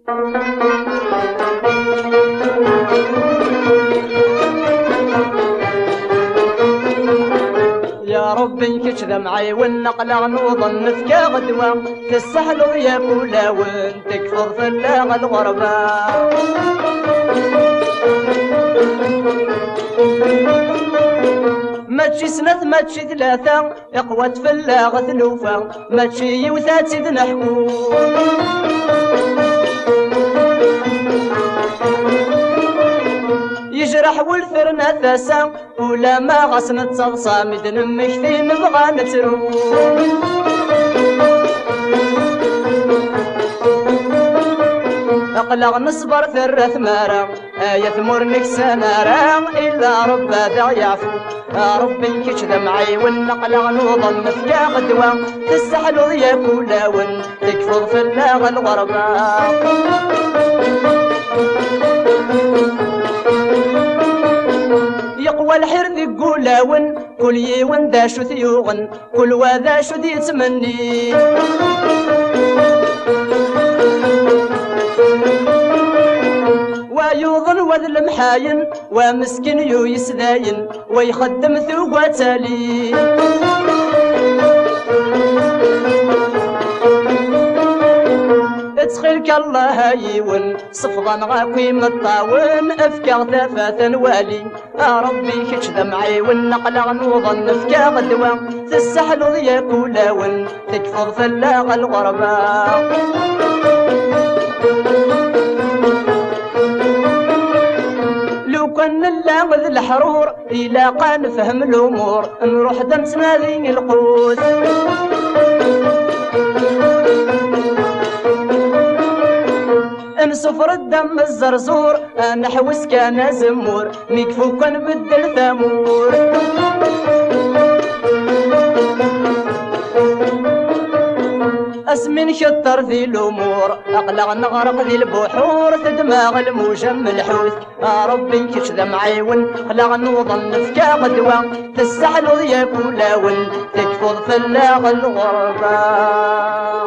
يا ربي كشذا معي والنقلة نوضن نفكا غدوة تسهل يا كولا وين تكفر في اللاغ الغربة. ماتشي سنة ماتشي ثلاثة اقوات في اللاغ ثلوفة ماتشي يوثات نحكو يجرح والثرنا ثاسا ولا ما غصن تصلصا مدن مكثي نبغى نترو. اقلق نصبر ثرة ثمارة يا ثمور نكسنارا إلا رب ذا يعفو. يا ربي كشذا معي والنقلق نوضن نفكا غدوة تستحلو يا كولاون تكفض في اللاغ الغربة. يقوى الحر ذي قولاون كل يوان داشو ثيوغن كل واذا شو ذي تمني. ويوظن وذ المحاين ومسكن يو يسداين ويخدم ثوقا تالي. ادخلك الله يون صفضا غاكي مطاون افكار ثافاثا والي. يا ربي كشذا معي والنقلة نوضن نفكا غدوة تسحلو يا كولاون تكفض في اللاغ الغربة. لو كان نلاغذ الحرور إلا قان نفهم الأمور نروح دمتنا ذي القوس. نسفر الدم الزرزور نحوس كان زمور ميكفو كان بدل ثمور. اسمن شطر ذي الامور اقلق نغرق ذي البحور تدماغ الموجم الحوث. يا ربي كشذا معي ونقلق نوضن نفكا غدوة تستحلو يا كولاون تكفض في اللاغ الغربة.